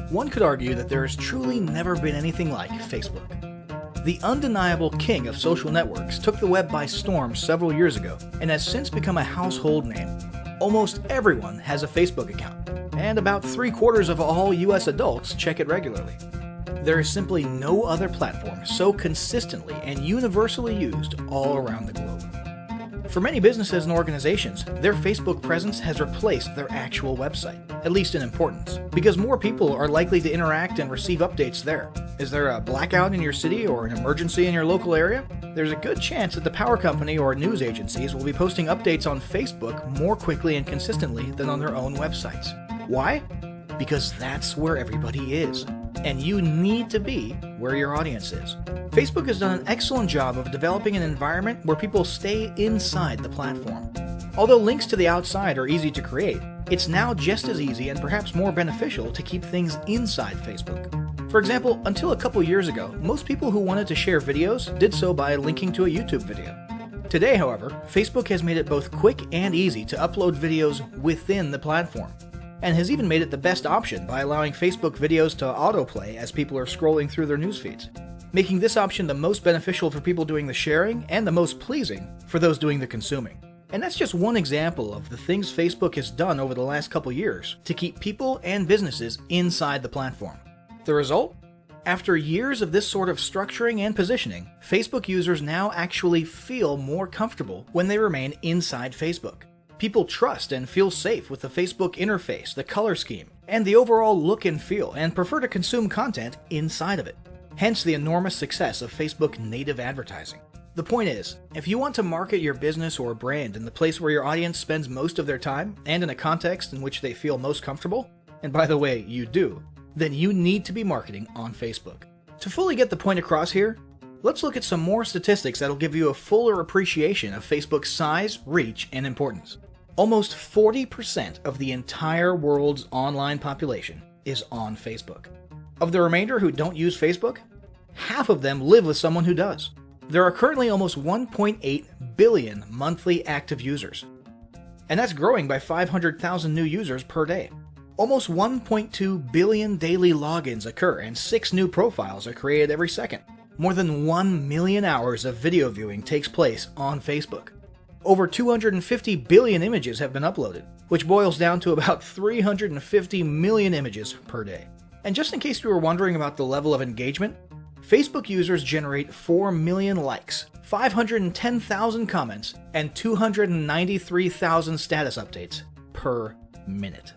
One could argue that there has truly never been anything like Facebook. The undeniable king of social networks took the web by storm several years ago and has since become a household name. Almost everyone has a Facebook account, and about 3/4 of all US adults check it regularly. There is simply no other platform so consistently and universally used all around the globe. For many businesses and organizations, their Facebook presence has replaced their actual website, at least in importance, because more people are likely to interact and receive updates there. Is there a blackout in your city or an emergency in your local area? There's a good chance that the power company or news agencies will be posting updates on Facebook more quickly and consistently than on their own websites. Why? Because that's where everybody is, and you need to be where your audience is. Facebook has done an excellent job of developing an environment where people stay inside the platform. Although links to the outside are easy to create, it's now just as easy and perhaps more beneficial to keep things inside Facebook. For example, until a couple years ago, most people who wanted to share videos did so by linking to a YouTube video. Today, however, Facebook has made it both quick and easy to upload videos within the platform, and has even made it the best option by allowing Facebook videos to autoplay as people are scrolling through their news feeds, making this option the most beneficial for people doing the sharing and the most pleasing for those doing the consuming. And that's just one example of the things Facebook has done over the last couple years to keep people and businesses inside the platform. The result? After years of this sort of structuring and positioning, Facebook users now actually feel more comfortable when they remain inside Facebook. People trust and feel safe with the Facebook interface, the color scheme, and the overall look and feel, and prefer to consume content inside of it. Hence the enormous success of Facebook native advertising. The point is, if you want to market your business or brand in the place where your audience spends most of their time, and in a context in which they feel most comfortable, and by the way, you do, then you need to be marketing on Facebook. To fully get the point across here, let's look at some more statistics that'll give you a fuller appreciation of Facebook's size, reach, and importance. Almost 40% of the entire world's online population is on Facebook. Of the remainder who don't use Facebook, half of them live with someone who does. There are currently almost 1.8 billion monthly active users, and that's growing by 500,000 new users per day. Almost 1.2 billion daily logins occur, and 6 new profiles are created every second. More than 1 million hours of video viewing takes place on Facebook. Over 250 billion images have been uploaded, which boils down to about 350 million images per day. And just in case you were wondering about the level of engagement, Facebook users generate 4 million likes, 510,000 comments, and 293,000 status updates per minute.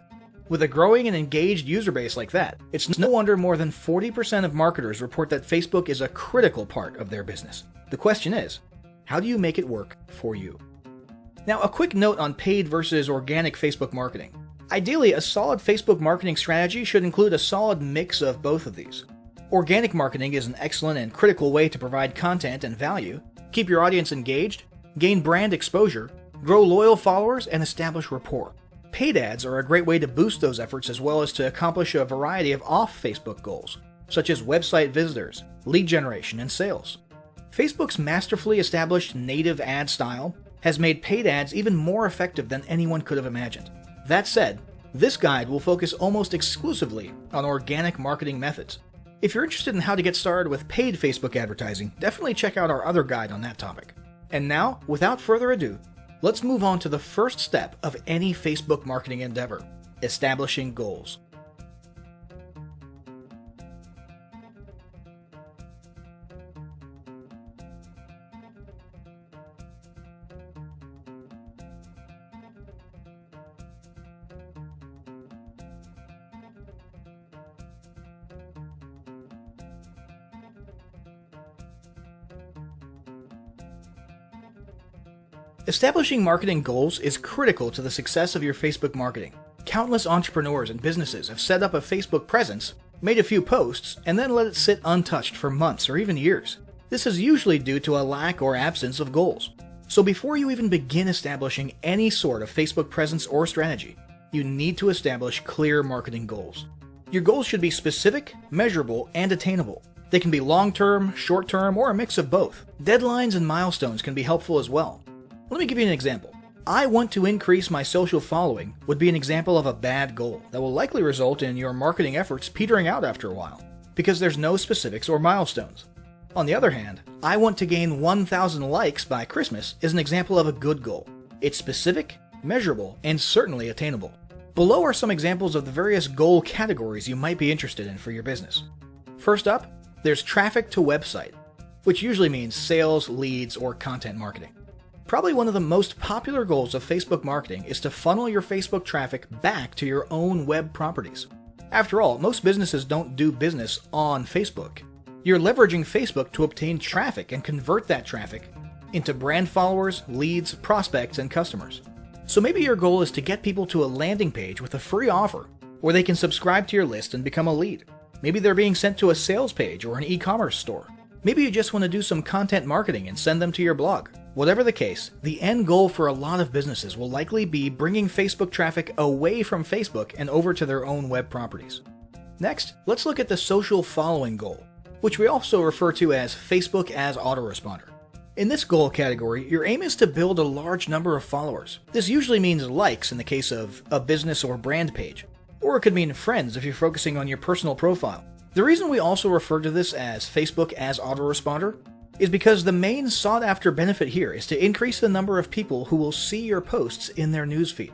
With a growing and engaged user base like that, it's no wonder more than 40% of marketers report that Facebook is a critical part of their business. The question is, how do you make it work for you? Now, a quick note on paid versus organic Facebook marketing. Ideally, a solid Facebook marketing strategy should include a solid mix of both of these. Organic marketing is an excellent and critical way to provide content and value, keep your audience engaged, gain brand exposure, grow loyal followers, and establish rapport. Paid ads are a great way to boost those efforts as well as to accomplish a variety of off-Facebook goals, such as website visitors, lead generation, and sales. Facebook's masterfully established native ad style has made paid ads even more effective than anyone could have imagined. That said, this guide will focus almost exclusively on organic marketing methods. If you're interested in how to get started with paid Facebook advertising, definitely check out our other guide on that topic. And now, without further ado, let's move on to the first step of any Facebook marketing endeavor: establishing goals. Establishing marketing goals is critical to the success of your Facebook marketing. Countless entrepreneurs and businesses have set up a Facebook presence, made a few posts, and then let it sit untouched for months or even years. This is usually due to a lack or absence of goals. So before you even begin establishing any sort of Facebook presence or strategy, you need to establish clear marketing goals. Your goals should be specific, measurable, and attainable. They can be long-term, short-term, or a mix of both. Deadlines and milestones can be helpful as well. Let me give you an example. I want to increase my social following would be an example of a bad goal that will likely result in your marketing efforts petering out after a while, because there's no specifics or milestones. On the other hand, I want to gain 1,000 likes by Christmas is an example of a good goal. It's specific, measurable, and certainly attainable. Below are some examples of the various goal categories you might be interested in for your business. First up, there's traffic to website, which usually means sales, leads, or content marketing. Probably one of the most popular goals of Facebook marketing is to funnel your Facebook traffic back to your own web properties. After all, most businesses don't do business on Facebook. You're leveraging Facebook to obtain traffic and convert that traffic into brand followers, leads, prospects, and customers. So maybe your goal is to get people to a landing page with a free offer where they can subscribe to your list and become a lead. Maybe they're being sent to a sales page or an e-commerce store. Maybe you just want to do some content marketing and send them to your blog. Whatever the case, the end goal for a lot of businesses will likely be bringing Facebook traffic away from Facebook and over to their own web properties. Next, let's look at the social following goal, which we also refer to as Facebook as autoresponder. In this goal category, your aim is to build a large number of followers. This usually means likes in the case of a business or brand page, or it could mean friends if you're focusing on your personal profile. The reason we also refer to this as Facebook as autoresponder is because the main sought-after benefit here is to increase the number of people who will see your posts in their newsfeed.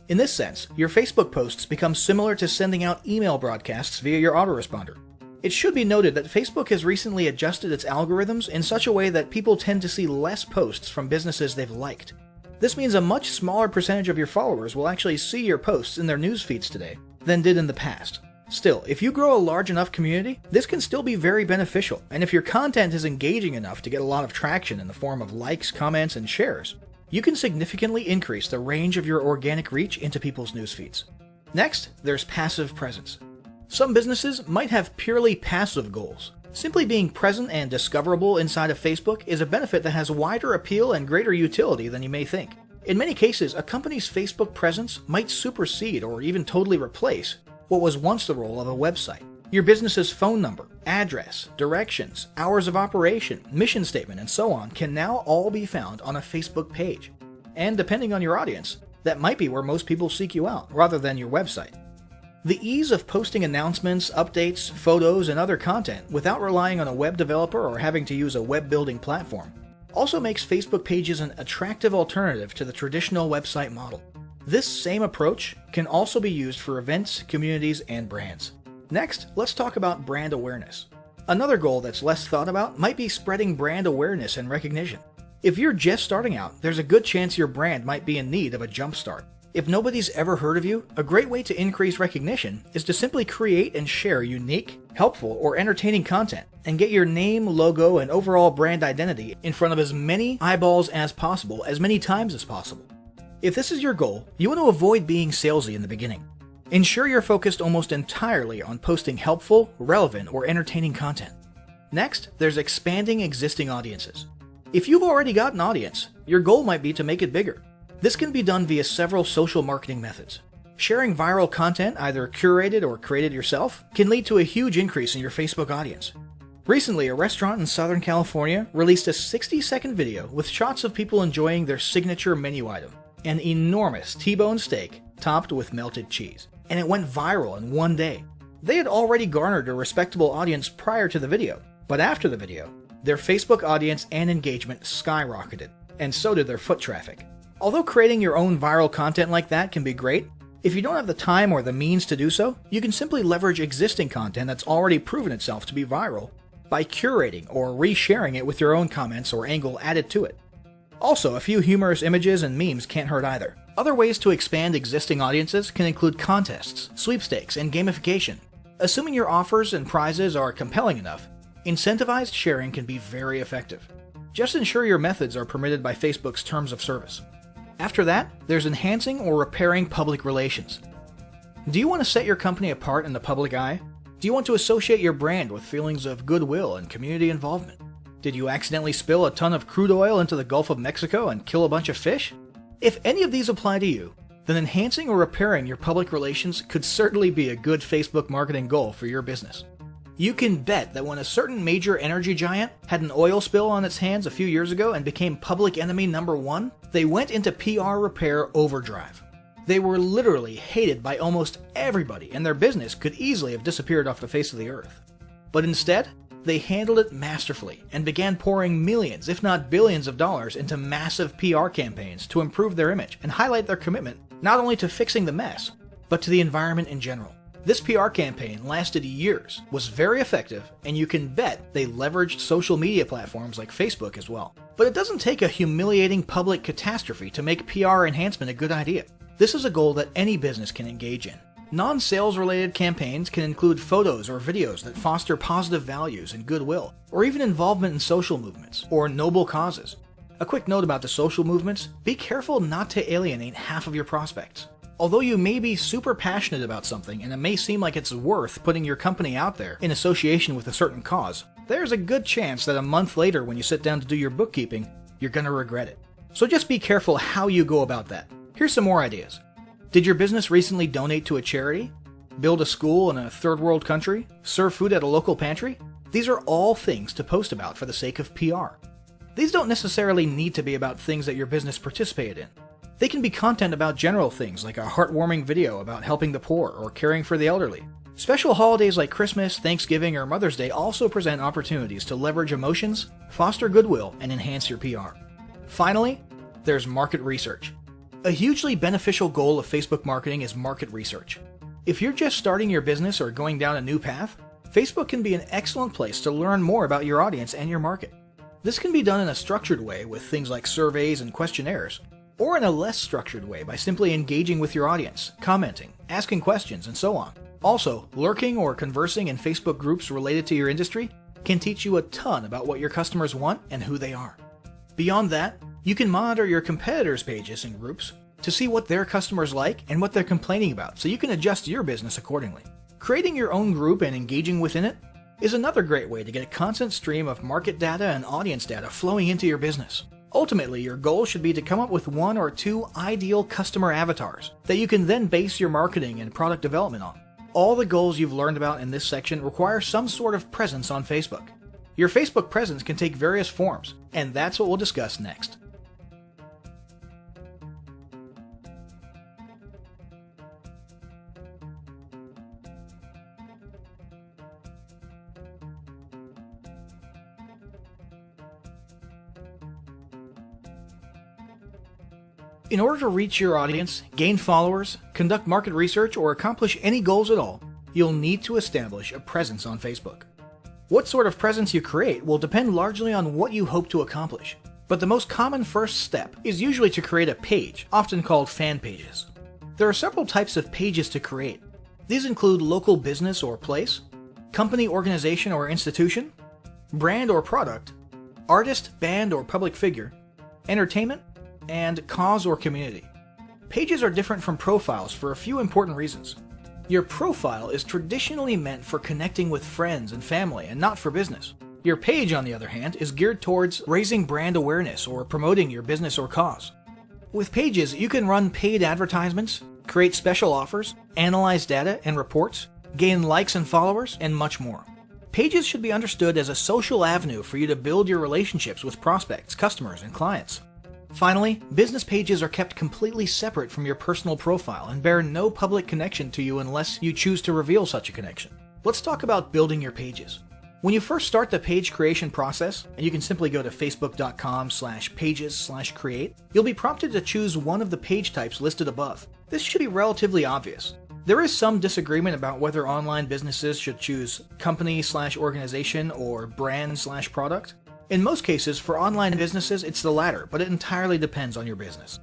In this sense, your Facebook posts become similar to sending out email broadcasts via your autoresponder. It should be noted that Facebook has recently adjusted its algorithms in such a way that people tend to see less posts from businesses they've liked. This means a much smaller percentage of your followers will actually see your posts in their news feeds today than did in the past. Still, if you grow a large enough community, this can still be very beneficial, and if your content is engaging enough to get a lot of traction in the form of likes, comments, and shares, you can significantly increase the range of your organic reach into people's news feeds. Next, there's passive presence. Some businesses might have purely passive goals. Simply being present and discoverable inside of Facebook is a benefit that has wider appeal and greater utility than you may think. In many cases, a company's Facebook presence might supersede or even totally replace what was once the role of a website. Your business's phone number, address, directions, hours of operation, mission statement, and so on can now all be found on a Facebook page. And depending on your audience, that might be where most people seek you out, rather than your website. The ease of posting announcements, updates, photos, and other content without relying on a web developer or having to use a web building platform also makes Facebook pages an attractive alternative to the traditional website model. This same approach can also be used for events, communities, and brands. Next, let's talk about brand awareness. Another goal that's less thought about might be spreading brand awareness and recognition. If you're just starting out, there's a good chance your brand might be in need of a jumpstart. If nobody's ever heard of you, a great way to increase recognition is to simply create and share unique, helpful, or entertaining content and get your name, logo, and overall brand identity in front of as many eyeballs as possible, as many times as possible. If this is your goal, you want to avoid being salesy in the beginning. Ensure you're focused almost entirely on posting helpful, relevant, or entertaining content. Next, there's expanding existing audiences. If you've already got an audience, your goal might be to make it bigger. This can be done via several social marketing methods. Sharing viral content, either curated or created yourself, can lead to a huge increase in your Facebook audience. Recently, a restaurant in Southern California released a 60-second video with shots of people enjoying their signature menu item, an enormous T-bone steak topped with melted cheese, and it went viral in one day. They had already garnered a respectable audience prior to the video, but after the video, their Facebook audience and engagement skyrocketed, and so did their foot traffic. Although creating your own viral content like that can be great, if you don't have the time or the means to do so, you can simply leverage existing content that's already proven itself to be viral by curating or resharing it with your own comments or angle added to it. Also, a few humorous images and memes can't hurt either. Other ways to expand existing audiences can include contests, sweepstakes, and gamification. Assuming your offers and prizes are compelling enough, incentivized sharing can be very effective. Just ensure your methods are permitted by Facebook's terms of service. After that, there's enhancing or repairing public relations. Do you want to set your company apart in the public eye? Do you want to associate your brand with feelings of goodwill and community involvement? Did you accidentally spill a ton of crude oil into the Gulf of Mexico and kill a bunch of fish? If any of these apply to you, then enhancing or repairing your public relations could certainly be a good Facebook marketing goal for your business. You can bet that when a certain major energy giant had an oil spill on its hands a few years ago and became public enemy number one, they went into PR repair overdrive. They were literally hated by almost everybody, and their business could easily have disappeared off the face of the earth. But instead, they handled it masterfully and began pouring millions, if not billions of dollars into massive PR campaigns to improve their image and highlight their commitment not only to fixing the mess, but to the environment in general. This PR campaign lasted years, was very effective, and you can bet they leveraged social media platforms like Facebook as well. But it doesn't take a humiliating public catastrophe to make PR enhancement a good idea. This is a goal that any business can engage in. Non-sales related campaigns can include photos or videos that foster positive values and goodwill, or even involvement in social movements or noble causes. A quick note about the social movements: be careful not to alienate half of your prospects. Although you may be super passionate about something and it may seem like it's worth putting your company out there in association with a certain cause, there's a good chance that a month later when you sit down to do your bookkeeping, you're going to regret it. So just be careful how you go about that. Here's some more ideas. Did your business recently donate to a charity? Build a school in a third world country? Serve food at a local pantry? These are all things to post about for the sake of PR. These don't necessarily need to be about things that your business participated in. They can be content about general things like a heartwarming video about helping the poor or caring for the elderly. Special holidays like Christmas, Thanksgiving, or Mother's Day also present opportunities to leverage emotions, foster goodwill, and enhance your PR. Finally, there's market research. A hugely beneficial goal of Facebook marketing is market research. If you're just starting your business or going down a new path, Facebook can be an excellent place to learn more about your audience and your market. This can be done in a structured way with things like surveys and questionnaires, or in a less structured way by simply engaging with your audience, commenting, asking questions, and so on. Also, lurking or conversing in Facebook groups related to your industry can teach you a ton about what your customers want and who they are. Beyond that, you can monitor your competitors' pages and groups to see what their customers like and what they're complaining about, so you can adjust your business accordingly. Creating your own group and engaging within it is another great way to get a constant stream of market data and audience data flowing into your business. Ultimately, your goal should be to come up with one or two ideal customer avatars that you can then base your marketing and product development on. All the goals you've learned about in this section require some sort of presence on Facebook. Your Facebook presence can take various forms, and that's what we'll discuss next. In order to reach your audience, gain followers, conduct market research, or accomplish any goals at all, you'll need to establish a presence on Facebook. What sort of presence you create will depend largely on what you hope to accomplish, but the most common first step is usually to create a page, often called fan pages. There are several types of pages to create. These include local business or place, company, organization, or institution, brand or product, artist, band, or public figure, entertainment, and cause or community. Pages are different from profiles for a few important reasons. Your profile is traditionally meant for connecting with friends and family and not for business. Your page, on the other hand, is geared towards raising brand awareness or promoting your business or cause. With pages, you can run paid advertisements, create special offers, analyze data and reports, gain likes and followers, and much more. Pages should be understood as a social avenue for you to build your relationships with prospects, customers, and clients. Finally, business pages are kept completely separate from your personal profile and bear no public connection to you unless you choose to reveal such a connection. Let's talk about building your pages. When you first start the page creation process, and you can simply go to facebook.com/pages/create, you'll be prompted to choose one of the page types listed above. This should be relatively obvious. There is some disagreement about whether online businesses should choose company/organization or brand/product. In most cases, for online businesses, it's the latter, but it entirely depends on your business.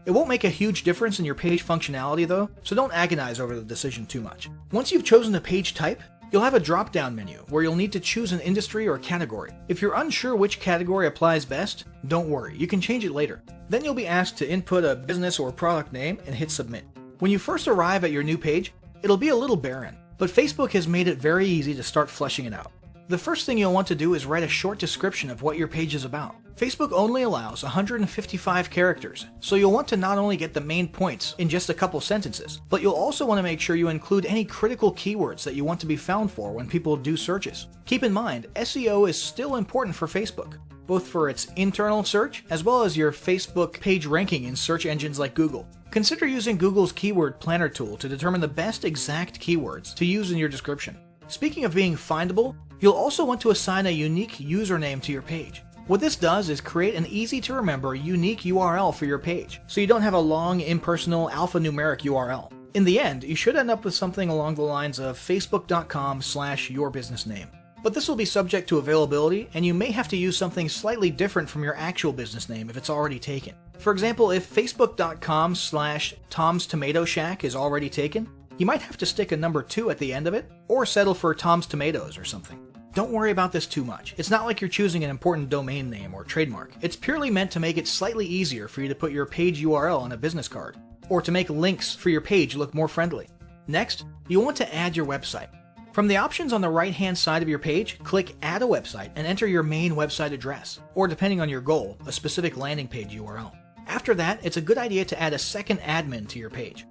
It won't make a huge difference in your page functionality though, so don't agonize over the decision too much. Once you've chosen the page type, you'll have a drop-down menu where you'll need to choose an industry or category. If you're unsure which category applies best, don't worry, you can change it later. Then you'll be asked to input a business or product name and hit submit. When you first arrive at your new page, it'll be a little barren, but Facebook has made it very easy to start fleshing it out. The first thing you'll want to do is write a short description of what your page is about. Facebook only allows 155 characters, so you'll want to not only get the main points in just a couple sentences, but you'll also want to make sure you include any critical keywords that you want to be found for when people do searches. Keep in mind, SEO is still important for Facebook, both for its internal search as well as your Facebook page ranking in search engines like Google. Consider using Google's Keyword Planner tool to determine the best exact keywords to use in your description. Speaking of being findable, you'll also want to assign a unique username to your page. What this does is create an easy-to-remember unique URL for your page, so you don't have a long, impersonal, alphanumeric URL. In the end, you should end up with something along the lines of facebook.com/yourbusinessname. But this will be subject to availability, and you may have to use something slightly different from your actual business name if it's already taken. For example, if facebook.com/Tom'sTomatoShack is already taken, you might have to stick a number 2 at the end of it, or settle for Tom's Tomatoes or something. Don't worry about this too much. It's not like you're choosing an important domain name or trademark. It's purely meant to make it slightly easier for you to put your page URL on a business card, or to make links for your page look more friendly. Next, you'll want to add your website. From the options on the right-hand side of your page, click Add a Website and enter your main website address, or depending on your goal, a specific landing page URL. After that, it's a good idea to add a second admin to your page.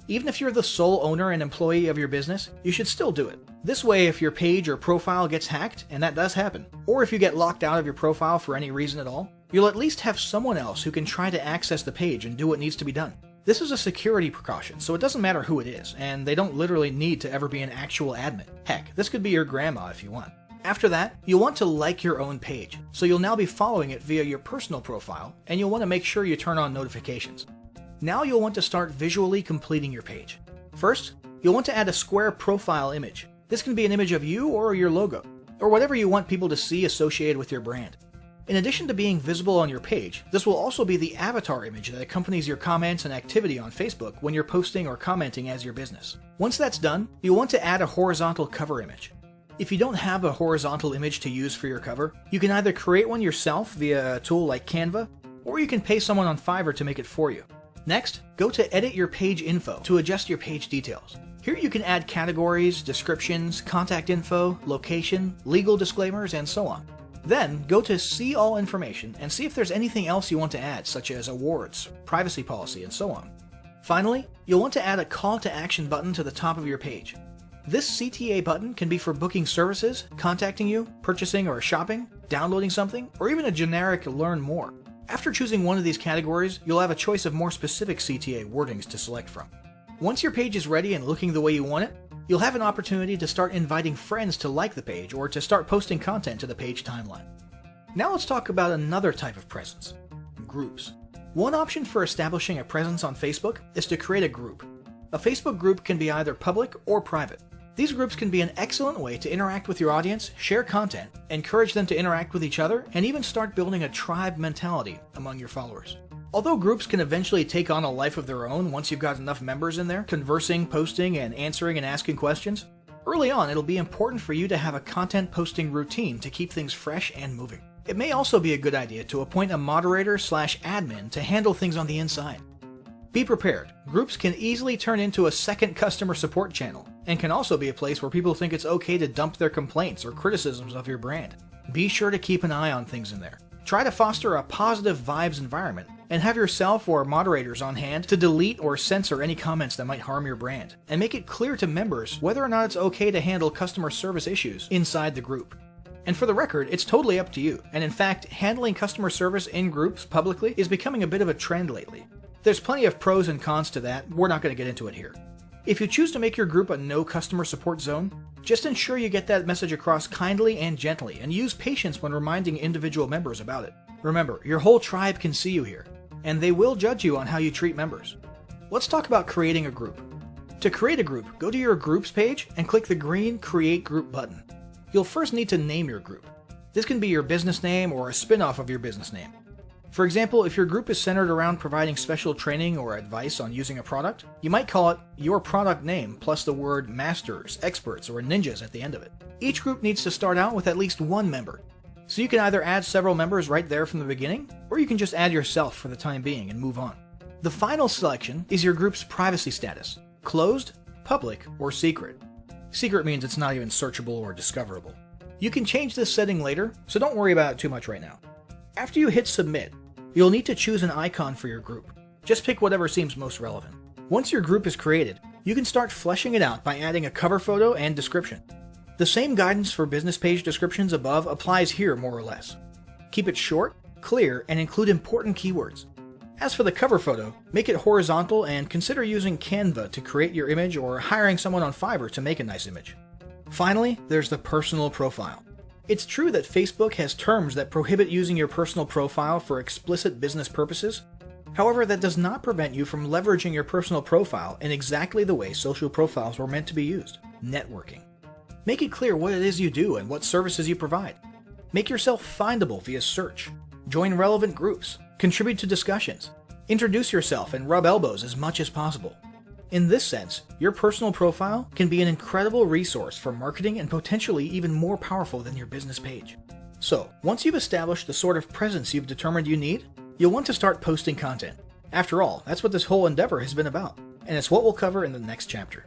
Even if you're the sole owner and employee of your business, you should still do it. This way, if your page or profile gets hacked, and that does happen, or if you get locked out of your profile for any reason at all, you'll at least have someone else who can try to access the page and do what needs to be done. This is a security precaution, so it doesn't matter who it is, and they don't literally need to ever be an actual admin. Heck, this could be your grandma if you want. After that, you'll want to like your own page, so you'll now be following it via your personal profile, and you'll want to make sure you turn on notifications. Now you'll want to start visually completing your page. First, you'll want to add a square profile image. This can be an image of you or your logo, or whatever you want people to see associated with your brand. In addition to being visible on your page, this will also be the avatar image that accompanies your comments and activity on Facebook when you're posting or commenting as your business. Once that's done, you'll want to add a horizontal cover image. If you don't have a horizontal image to use for your cover, you can either create one yourself via a tool like Canva, or you can pay someone on Fiverr to make it for you. Next, go to Edit Your Page Info to adjust your page details. Here you can add categories, descriptions, contact info, location, legal disclaimers, and so on. Then, go to See All Information and see if there's anything else you want to add, such as awards, privacy policy, and so on. Finally, you'll want to add a Call to Action button to the top of your page. This CTA button can be for booking services, contacting you, purchasing or shopping, downloading something, or even a generic Learn More. After choosing one of these categories, you'll have a choice of more specific CTA wordings to select from. Once your page is ready and looking the way you want it, you'll have an opportunity to start inviting friends to like the page or to start posting content to the page timeline. Now let's talk about another type of presence: groups. One option for establishing a presence on Facebook is to create a group. A Facebook group can be either public or private. These groups can be an excellent way to interact with your audience, share content, encourage them to interact with each other, and even start building a tribe mentality among your followers. Although groups can eventually take on a life of their own once you've got enough members in there, conversing, posting, and answering and asking questions, early on it'll be important for you to have a content posting routine to keep things fresh and moving. It may also be a good idea to appoint a moderator/admin to handle things on the inside. Be prepared. Groups can easily turn into a second customer support channel, and can also be a place where people think it's okay to dump their complaints or criticisms of your brand. Be sure to keep an eye on things in there. Try to foster a positive vibes environment, and have yourself or moderators on hand to delete or censor any comments that might harm your brand, and make it clear to members whether or not it's okay to handle customer service issues inside the group. And for the record, it's totally up to you, and in fact, handling customer service in groups publicly is becoming a bit of a trend lately. There's plenty of pros and cons to that, we're not going to get into it here. If you choose to make your group a no customer support zone, just ensure you get that message across kindly and gently, and use patience when reminding individual members about it. Remember, your whole tribe can see you here, and they will judge you on how you treat members. Let's talk about creating a group. To create a group, go to your Groups page and click the green Create Group button. You'll first need to name your group. This can be your business name or a spin-off of your business name. For example, if your group is centered around providing special training or advice on using a product, you might call it Your Product Name plus the word Masters, Experts, or Ninjas at the end of it. Each group needs to start out with at least one member. So you can either add several members right there from the beginning, or you can just add yourself for the time being and move on. The final selection is your group's privacy status: closed, public, or secret. Secret means it's not even searchable or discoverable. You can change this setting later, so don't worry about it too much right now. After you hit submit, you'll need to choose an icon for your group. Just pick whatever seems most relevant. Once your group is created, you can start fleshing it out by adding a cover photo and description. The same guidance for business page descriptions above applies here more or less. Keep it short, clear, and include important keywords. As for the cover photo, make it horizontal and consider using Canva to create your image or hiring someone on Fiverr to make a nice image. Finally, there's the personal profile. It's true that Facebook has terms that prohibit using your personal profile for explicit business purposes. However, that does not prevent you from leveraging your personal profile in exactly the way social profiles were meant to be used: networking. Make it clear what it is you do and what services you provide. Make yourself findable via search. Join relevant groups. Contribute to discussions. Introduce yourself and rub elbows as much as possible. In this sense, your personal profile can be an incredible resource for marketing and potentially even more powerful than your business page. So, once you've established the sort of presence you've determined you need, you'll want to start posting content. After all, that's what this whole endeavor has been about, and it's what we'll cover in the next chapter.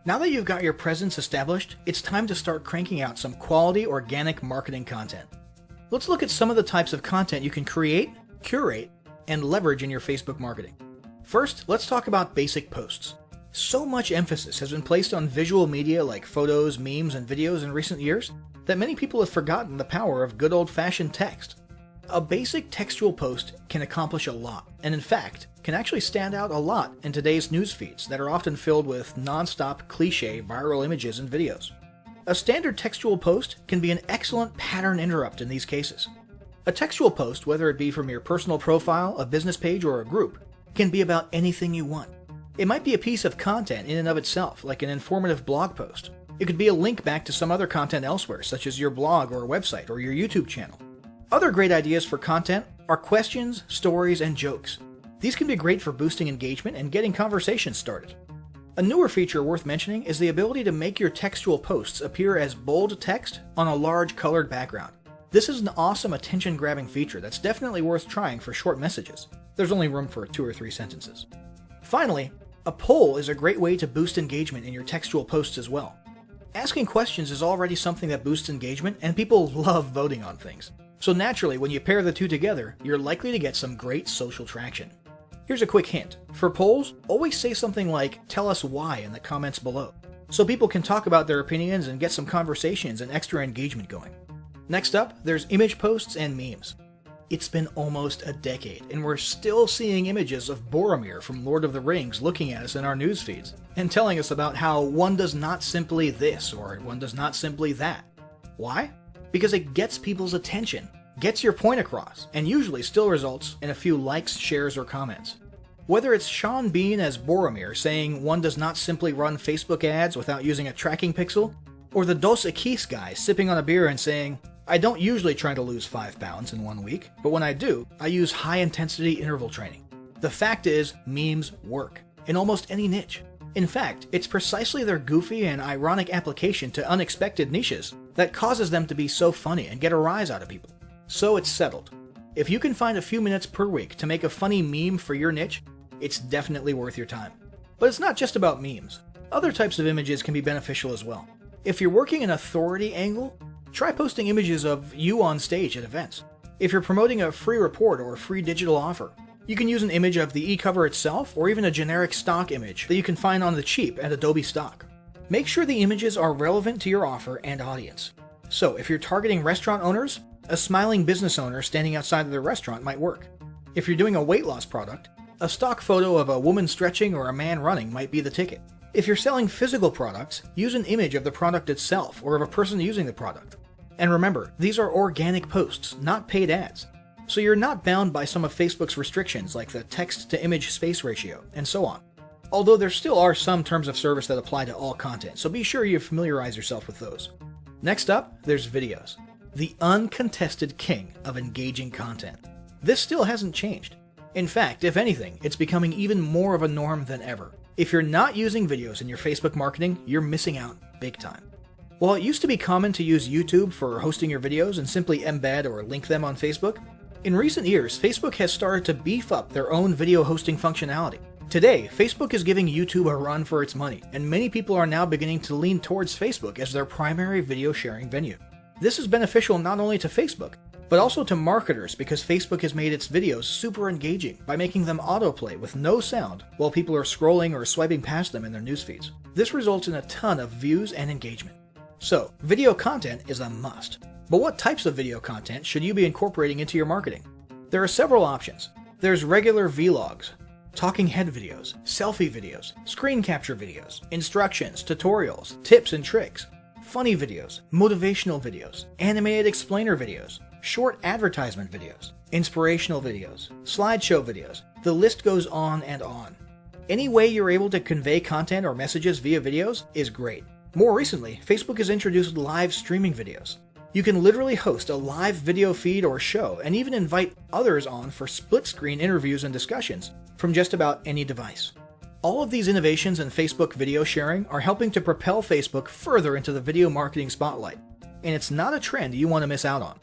Now that you've got your presence established, it's time to start cranking out some quality organic marketing content. Let's look at some of the types of content you can create, curate, and leverage in your Facebook marketing. First, let's talk about basic posts. So much emphasis has been placed on visual media like photos, memes, and videos in recent years that many people have forgotten the power of good old-fashioned text. A basic textual post can accomplish a lot, and in fact, can actually stand out a lot in today's news feeds that are often filled with non-stop cliché viral images and videos. A standard textual post can be an excellent pattern interrupt in these cases. A textual post, whether it be from your personal profile, a business page, or a group, can be about anything you want. It might be a piece of content in and of itself, like an informative blog post. It could be a link back to some other content elsewhere, such as your blog or website or your YouTube channel. Other great ideas for content are questions, stories, and jokes. These can be great for boosting engagement and getting conversations started. A newer feature worth mentioning is the ability to make your textual posts appear as bold text on a large colored background. This is an awesome attention-grabbing feature that's definitely worth trying for short messages. There's only room for 2 or 3 sentences. Finally, a poll is a great way to boost engagement in your textual posts as well. Asking questions is already something that boosts engagement, and people love voting on things. So naturally, when you pair the two together, you're likely to get some great social traction. Here's a quick hint. For polls, always say something like, "Tell us why" in the comments below, so people can talk about their opinions and get some conversations and extra engagement going. Next up, there's image posts and memes. It's been almost a decade, and we're still seeing images of Boromir from Lord of the Rings looking at us in our news feeds, and telling us about how one does not simply this, or one does not simply that. Why? Because it gets people's attention, gets your point across, and usually still results in a few likes, shares, or comments. Whether it's Sean Bean as Boromir saying one does not simply run Facebook ads without using a tracking pixel, or the Dos Equis guy sipping on a beer and saying, "I don't usually try to lose 5 pounds in 1 week, but when I do, I use high-intensity interval training." The fact is, memes work in almost any niche. In fact, it's precisely their goofy and ironic application to unexpected niches that causes them to be so funny and get a rise out of people. So it's settled. If you can find a few minutes per week to make a funny meme for your niche, it's definitely worth your time. But it's not just about memes. Other types of images can be beneficial as well. If you're working an authority angle, try posting images of you on stage at events. If you're promoting a free report or a free digital offer, you can use an image of the e-cover itself or even a generic stock image that you can find on the cheap at Adobe Stock. Make sure the images are relevant to your offer and audience. So if you're targeting restaurant owners, a smiling business owner standing outside of their restaurant might work. If you're doing a weight loss product, a stock photo of a woman stretching or a man running might be the ticket. If you're selling physical products, use an image of the product itself or of a person using the product. And remember, these are organic posts, not paid ads. So you're not bound by some of Facebook's restrictions like the text-to-image space ratio, and so on. Although there still are some terms of service that apply to all content, so be sure you familiarize yourself with those. Next up, there's videos. The uncontested king of engaging content. This still hasn't changed. In fact, if anything, it's becoming even more of a norm than ever. If you're not using videos in your Facebook marketing, you're missing out big time. While it used to be common to use YouTube for hosting your videos and simply embed or link them on Facebook, in recent years, Facebook has started to beef up their own video hosting functionality. Today, Facebook is giving YouTube a run for its money, and many people are now beginning to lean towards Facebook as their primary video sharing venue. This is beneficial not only to Facebook, but also to marketers because Facebook has made its videos super engaging by making them autoplay with no sound while people are scrolling or swiping past them in their news feeds. This results in a ton of views and engagement. So, video content is a must. But what types of video content should you be incorporating into your marketing? There are several options. There's regular vlogs, talking head videos, selfie videos, screen capture videos, instructions, tutorials, tips and tricks, funny videos, motivational videos, animated explainer videos, short advertisement videos, inspirational videos, slideshow videos. The list goes on and on. Any way you're able to convey content or messages via videos is great. More recently, Facebook has introduced live streaming videos. You can literally host a live video feed or show and even invite others on for split-screen interviews and discussions from just about any device. All of these innovations in Facebook video sharing are helping to propel Facebook further into the video marketing spotlight, and it's not a trend you want to miss out on.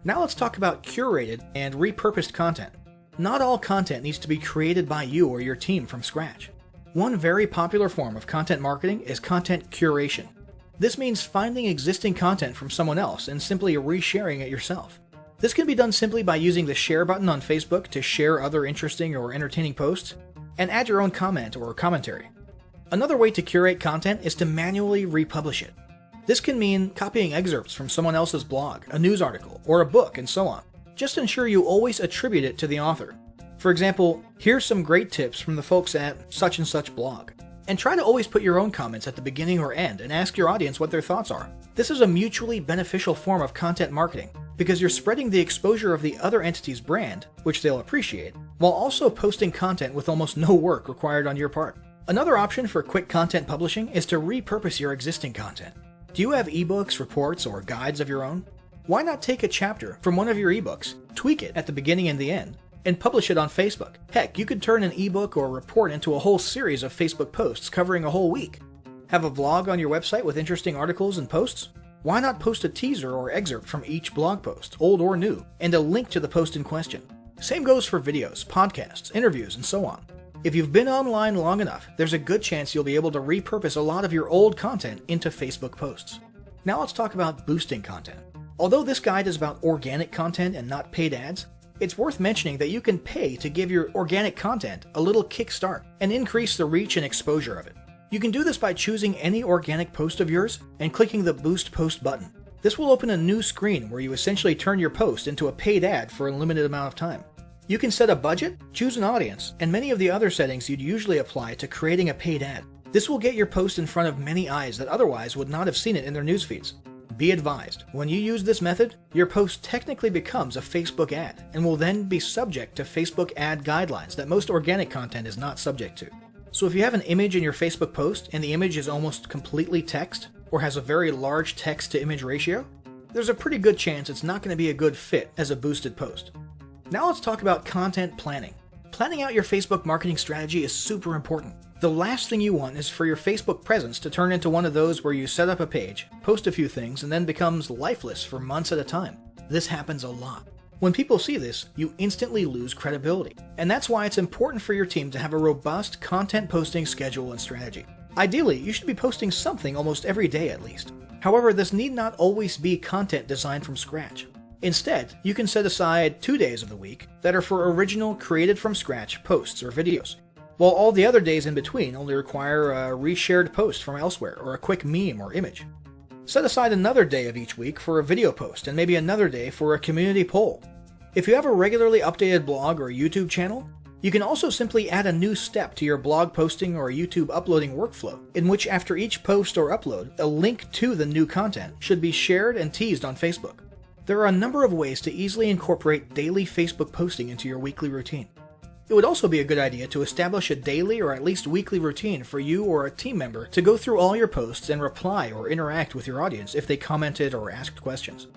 Now let's talk about curated and repurposed content. Not all content needs to be created by you or your team from scratch. One very popular form of content marketing is content curation. This means finding existing content from someone else and simply resharing it yourself. This can be done simply by using the share button on Facebook to share other interesting or entertaining posts and add your own comment or commentary. Another way to curate content is to manually republish it. This can mean copying excerpts from someone else's blog, a news article, or a book, and so on. Just ensure you always attribute it to the author. For example, here's some great tips from the folks at such and such blog. And try to always put your own comments at the beginning or end and ask your audience what their thoughts are. This is a mutually beneficial form of content marketing because you're spreading the exposure of the other entity's brand, which they'll appreciate, while also posting content with almost no work required on your part. Another option for quick content publishing is to repurpose your existing content. Do you have ebooks, reports, or guides of your own? Why not take a chapter from one of your ebooks, tweak it at the beginning and the end, and publish it on Facebook? Heck, you could turn an ebook or report into a whole series of Facebook posts covering a whole week. Have a vlog on your website with interesting articles and posts? Why not post a teaser or excerpt from each blog post, old or new, and a link to the post in question? Same goes for videos, podcasts, interviews, and so on. If you've been online long enough, there's a good chance you'll be able to repurpose a lot of your old content into Facebook posts. Now let's talk about boosting content. Although this guide is about organic content and not paid ads, it's worth mentioning that you can pay to give your organic content a little kickstart and increase the reach and exposure of it. You can do this by choosing any organic post of yours and clicking the Boost Post button. This will open a new screen where you essentially turn your post into a paid ad for a limited amount of time. You can set a budget, choose an audience, and many of the other settings you'd usually apply to creating a paid ad. This will get your post in front of many eyes that otherwise would not have seen it in their news feeds. Be advised, when you use this method, your post technically becomes a Facebook ad and will then be subject to Facebook ad guidelines that most organic content is not subject to. So if you have an image in your Facebook post and the image is almost completely text or has a very large text to image ratio, there's a pretty good chance it's not going to be a good fit as a boosted post. Now let's talk about content planning. Planning out your Facebook marketing strategy is super important. The last thing you want is for your Facebook presence to turn into one of those where you set up a page, post a few things, and then becomes lifeless for months at a time. This happens a lot. When people see this, you instantly lose credibility. And that's why it's important for your team to have a robust content posting schedule and strategy. Ideally, you should be posting something almost every day at least. However, this need not always be content designed from scratch. Instead, you can set aside 2 days of the week that are for original, created from scratch posts or videos, while all the other days in between only require a reshared post from elsewhere or a quick meme or image. Set aside another day of each week for a video post and maybe another day for a community poll. If you have a regularly updated blog or YouTube channel, you can also simply add a new step to your blog posting or YouTube uploading workflow, in which after each post or upload, a link to the new content should be shared and teased on Facebook. There are a number of ways to easily incorporate daily Facebook posting into your weekly routine. It would also be a good idea to establish a daily or at least weekly routine for you or a team member to go through all your posts and reply or interact with your audience if they commented or asked questions.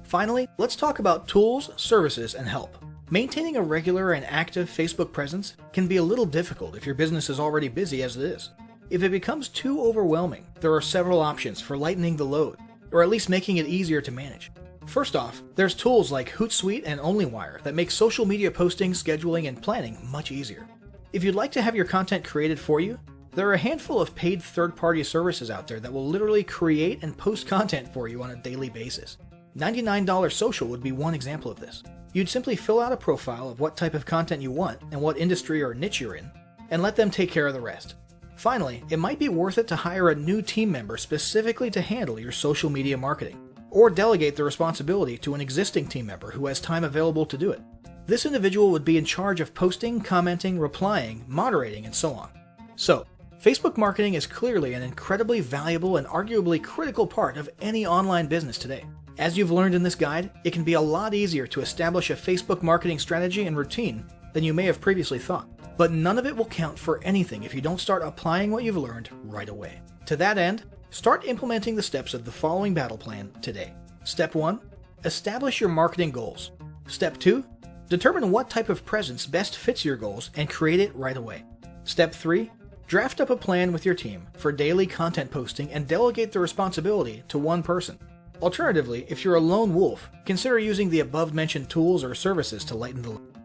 Finally, let's talk about tools, services, and help. Maintaining a regular and active Facebook presence can be a little difficult if your business is already busy as it is. If it becomes too overwhelming, there are several options for lightening the load, or at least making it easier to manage. First off, there's tools like Hootsuite and OnlyWire that make social media posting, scheduling, and planning much easier. If you'd like to have your content created for you, there are a handful of paid third-party services out there that will literally create and post content for you on a daily basis. $99 Social would be one example of this. You'd simply fill out a profile of what type of content you want and what industry or niche you're in, and let them take care of the rest. Finally, it might be worth it to hire a new team member specifically to handle your social media marketing, or delegate the responsibility to an existing team member who has time available to do it. This individual would be in charge of posting, commenting, replying, moderating, and so on. So, Facebook marketing is clearly an incredibly valuable and arguably critical part of any online business today. As you've learned in this guide, it can be a lot easier to establish a Facebook marketing strategy and routine than you may have previously thought. But none of it will count for anything if you don't start applying what you've learned right away. To that end, start implementing the steps of the following battle plan today. Step 1. Establish your marketing goals. Step 2. Determine what type of presence best fits your goals and create it right away. Step 3. Draft up a plan with your team for daily content posting and delegate the responsibility to one person. Alternatively, if you're a lone wolf, consider using the above-mentioned tools or services to lighten the load.